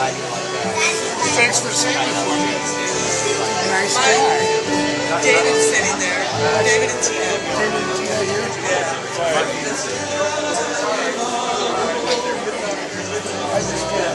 Thanks for singing for me. Nice guy. David's sitting there. David and Tia. David and Tia here? Yeah. I just did.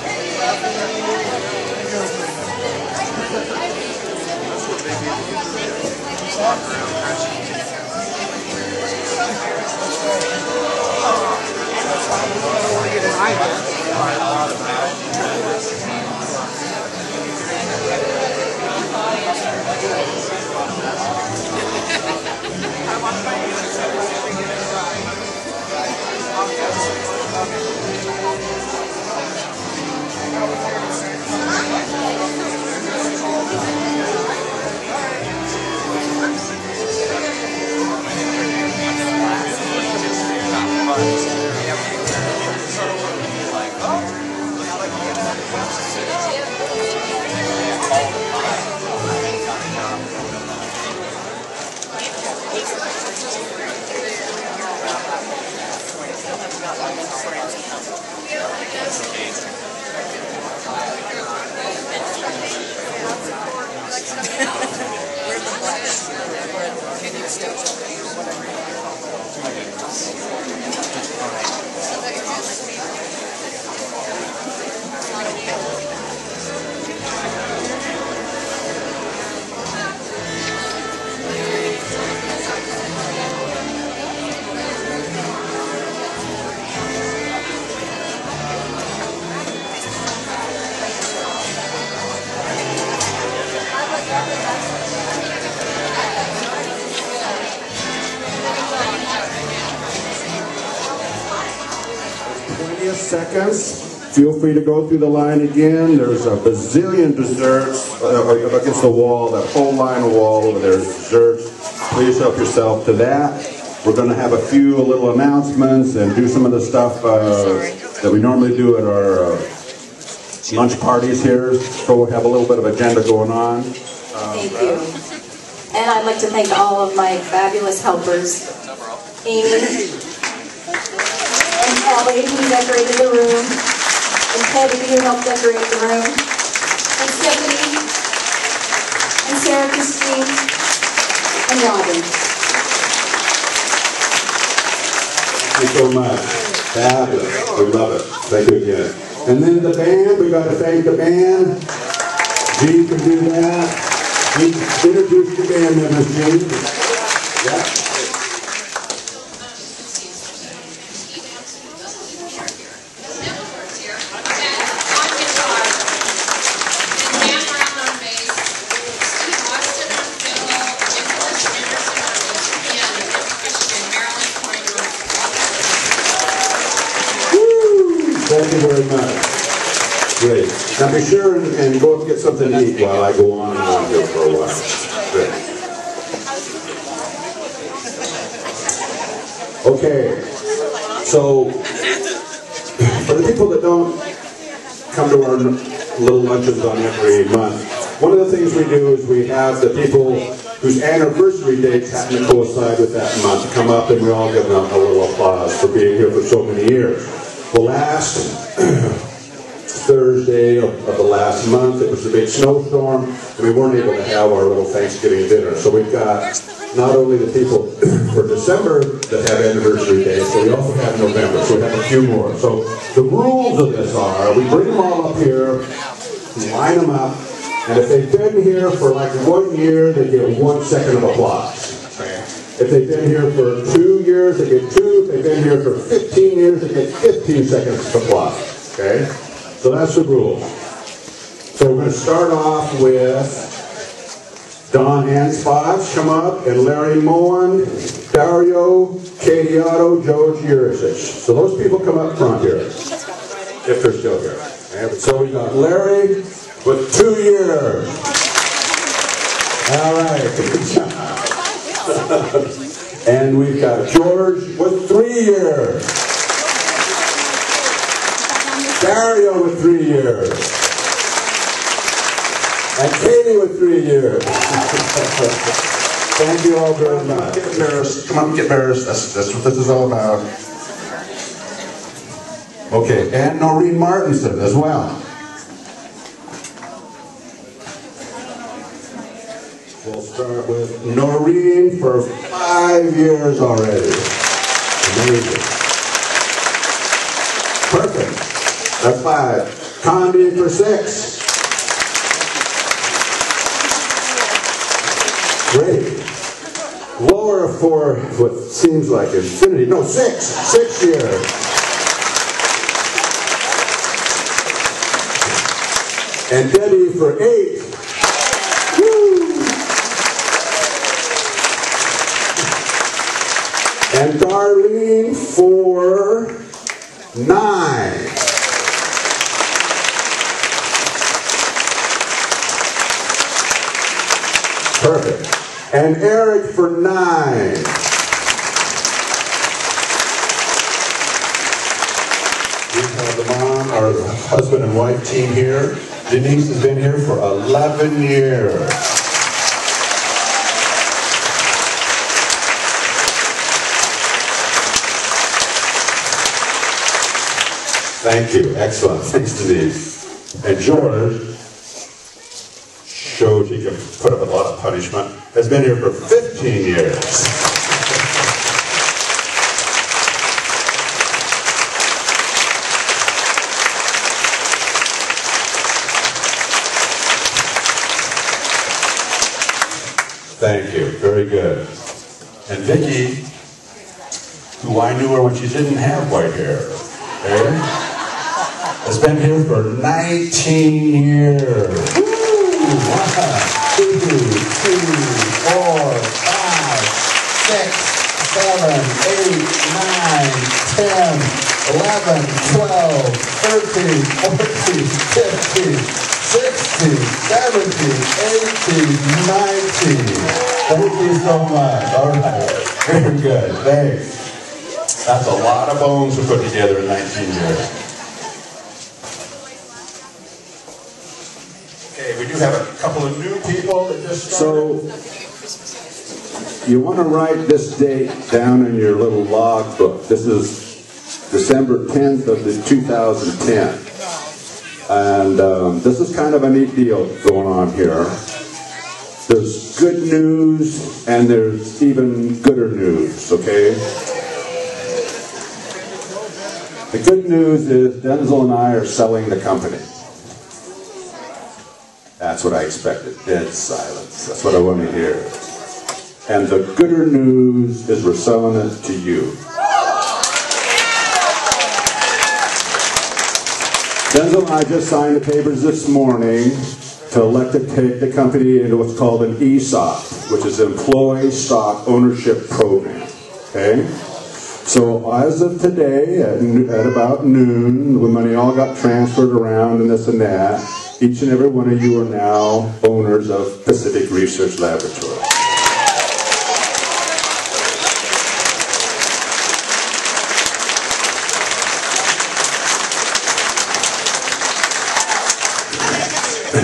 Seconds. Feel free to go through the line again. There's a bazillion desserts against the wall. That whole line of wall over there is desserts. Please help yourself to that. We're going to have a few little announcements and do some of the stuff that we normally do at our lunch parties here. So we'll have a little bit of agenda going on. Thank you. And I'd like to thank all of my fabulous helpers. Amy, and Kelly, who decorated the room, and Teddy, who helped decorate the room, and Stephanie, and Sarah Christine, and Robin. Thank you so much. Fabulous. We love it. Thank you again. And then the band, we got to thank the band. Gene can do that. Gene, introduce the band members, Gene. Yeah. Thank you very much. Great. Now be sure and go up and get something to eat while I go on and on here for a while. Great. Okay. So, for the people that don't come to our little luncheons on every month, one of the things we do is we have the people whose anniversary dates happen to coincide with that month come up, and we all give them a little applause for being here for so many years. Well, last Thursday of the last month, it was a big snowstorm, and we weren't able to have our little Thanksgiving dinner. So we've got not only the people for December that have anniversary days, but we also have November, so we have a few more. So the rules of this are, we bring them all up here, line them up, and if they've been here for like 1 year, they get 1 second of applause. If they've been here for 2 years, they get 2. If they've been here for 15 years, they get 15 seconds of applause. Okay? So that's the rule. So we're going to start off with Don Anspots, come up, and Larry Moen, Dario, Katie Otto, Joe Giurisich. So those people come up front here, if they're still here. Okay? So we got Larry with 2 years. All right, good job. And we've got George with 3 years. Dario with 3 years. And Katie with 3 years. Thank you all very much. Get embarrassed. Come on, get embarrassed. That's what this is all about. Okay, and Noreen Martinson as well. start with Noreen for 5 years already. Amazing. Perfect. That's 5. Condi for 6. Great. Laura for what seems like infinity. No, 6. 6 years. And Debbie for 8. Woo! And Darlene for 9. Perfect. And Eric for 9. We have the mom, our husband and wife team here. Denise has been here for 11 years. Thank you. Excellent. Thanks, Denise. And George showed he can put up a lot of punishment. Has been here for 15 years. Thank you. Very good. And Vicki, who I knew her when she didn't have white hair, okay, has been here for 19 years. Woo! 1, 2, 3, 4, 5, 6, 7, 8, 9, 10, 11, 12, 13, 14, 15, 16, 17, 18, 19. Thank you so much. All right. Very good. Thanks. That's a lot of bones to put together in 19 years. Okay, we do have a couple of new people that just started. So, you want to write this date down in your little log book. This is December 10th of 2010. And this is kind of a neat deal going on here. There's good news and there's even gooder news, okay? The good news is Denzel and I are selling the company. That's what I expected. Dead silence. That's what I want to hear. And the gooder news is we're selling it to you. Denzel and I just signed the papers this morning to elect to take the company into what's called an ESOP, which is Employee Stock Ownership Program. Okay? So as of today, at about noon, when money all got transferred around and this and that, each and every one of you are now owners of Pacific Research Laboratory.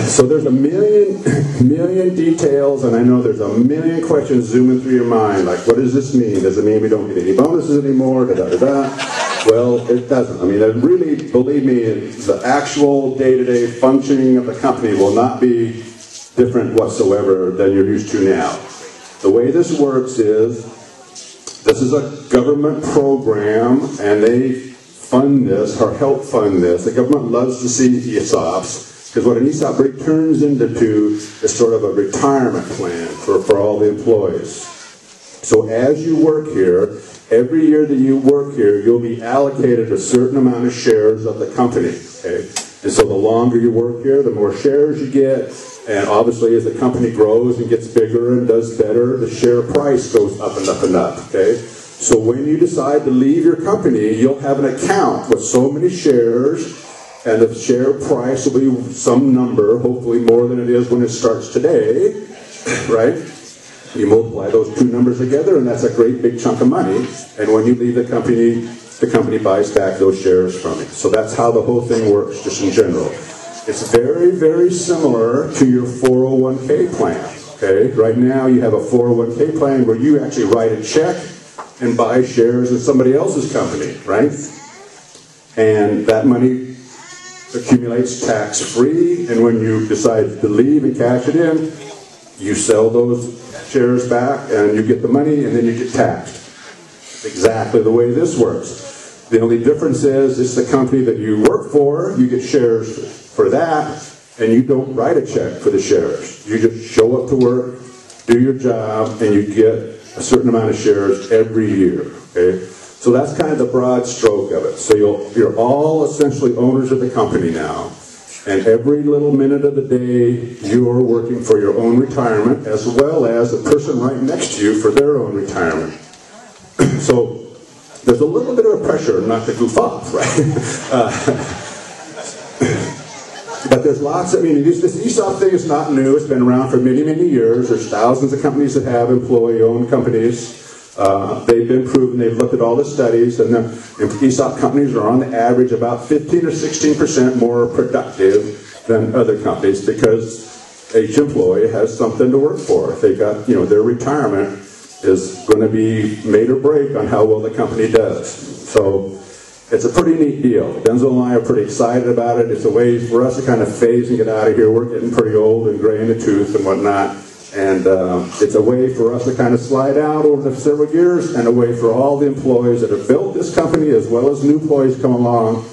So there's a million details, and I know there's a million questions zooming through your mind, like, what does this mean? Does it mean we don't get any bonuses anymore? Da-da-da-da. Well, it doesn't. I mean, it really, believe me, the actual day-to-day functioning of the company will not be different whatsoever than you're used to now. The way this works is, this is a government program, and they fund this, or help fund this. The government loves to see ESOPs. Because what an ESOP turns into is sort of a retirement plan for all the employees. So as you work here, every year that you work here, you'll be allocated a certain amount of shares of the company. Okay? And so the longer you work here, the more shares you get. And obviously as the company grows and gets bigger and does better, the share price goes up and up and up. Okay? So when you decide to leave your company, you'll have an account with so many shares, and the share price will be some number, hopefully more than it is when it starts today, right? You multiply those two numbers together, and that's a great big chunk of money. And when you leave the company buys back those shares from you. So that's how the whole thing works, just in general. It's very, very similar to your 401k plan, okay? Right now, you have a 401k plan where you actually write a check and buy shares in somebody else's company, right? And that money accumulates tax-free, and when you decide to leave and cash it in, You sell those shares back and you get the money and then you get taxed. Exactly the way this works. The only difference is it's the company that you work for, you get shares for that, and you don't write a check for the shares. You just show up to work, do your job, and you get a certain amount of shares every year. Okay? So that's kind of the broad stroke of it. So you're all essentially owners of the company now. And every little minute of the day, you're working for your own retirement, as well as the person right next to you for their own retirement. So there's a little bit of a pressure not to goof off, right? But there's lots of, this ESOP thing is not new. It's been around for many, many years. There's thousands of companies that have employee-owned companies. They've been proven, they've looked at all the studies, and the ESOP companies are on the average about 15 or 16% more productive than other companies because each employee has something to work for. They got, their retirement is going to be made or break on how well the company does. So it's a pretty neat deal. Denzel and I are pretty excited about it. It's a way for us to kind of phase and get out of here. We're getting pretty old and gray in the tooth and whatnot. And it's a way for us to kind of slide out over the several years, and a way for all the employees that have built this company, as well as new employees come along,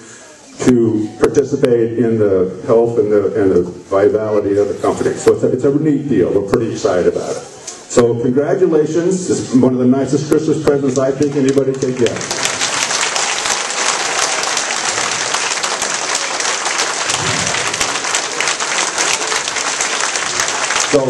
to participate in the health and the vitality of the company. So it's a neat deal. We're pretty excited about it. So congratulations. It's one of the nicest Christmas presents I think anybody could get. So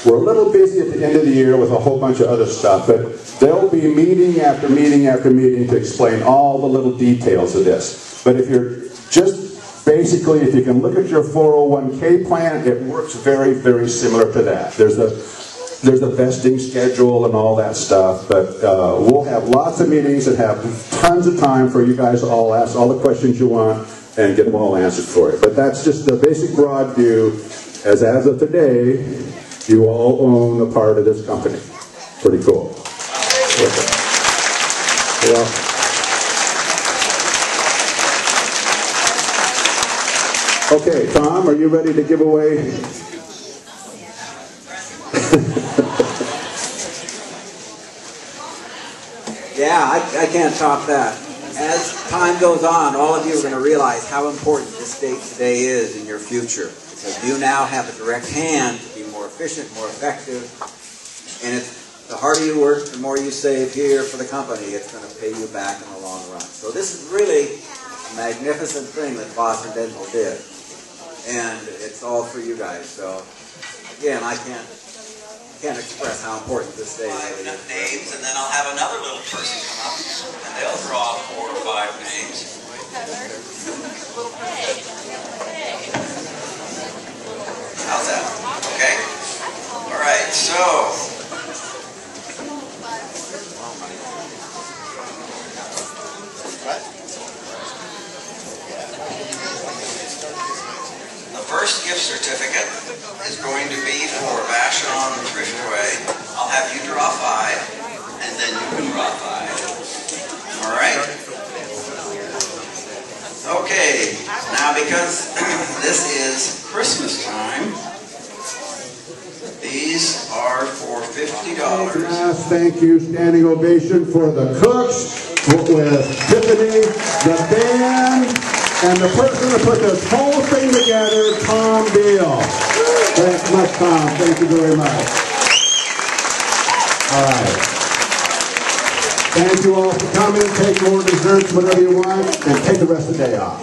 we're a little busy at the end of the year with a whole bunch of other stuff, but there'll be meeting after meeting after meeting to explain all the little details of this. But if you're just basically, if you can look at your 401k plan, it works very, very similar to that. There's a vesting schedule and all that stuff, but we'll have lots of meetings and have tons of time for you guys to all ask all the questions you want and get them all answered for you. But that's just the basic broad view. As of today, you all own a part of this company. Pretty cool. Yeah. Okay, Tom, are you ready to give away? Yeah, I can't top that. As time goes on, all of you are going to realize how important this date today is in your future. Because you now have a direct hand to be more efficient, more effective. And the harder you work, the more you save here for the company, it's going to pay you back in the long run. So this is really a magnificent thing that Foss and Dental did. And it's all for you guys. So again, I can't express how important this day is. Enough names, and then I'll have another little person come up, and they'll draw 4 or 5 names. How's that? Okay? All right, so the first gift certificate is going to be for Vashon Island. I'll have you draw 5, and then you can draw 5. All right? Okay, now because this is Christmas time, these are for $50. Yes, thank you. Standing ovation for the cooks, with Tiffany, the band, and the person who put this whole thing together, Tom Beal. Thanks much, Tom. Thank you very much. All right. Thank you all for coming. Take more desserts, whatever you want, and take the rest of the day off.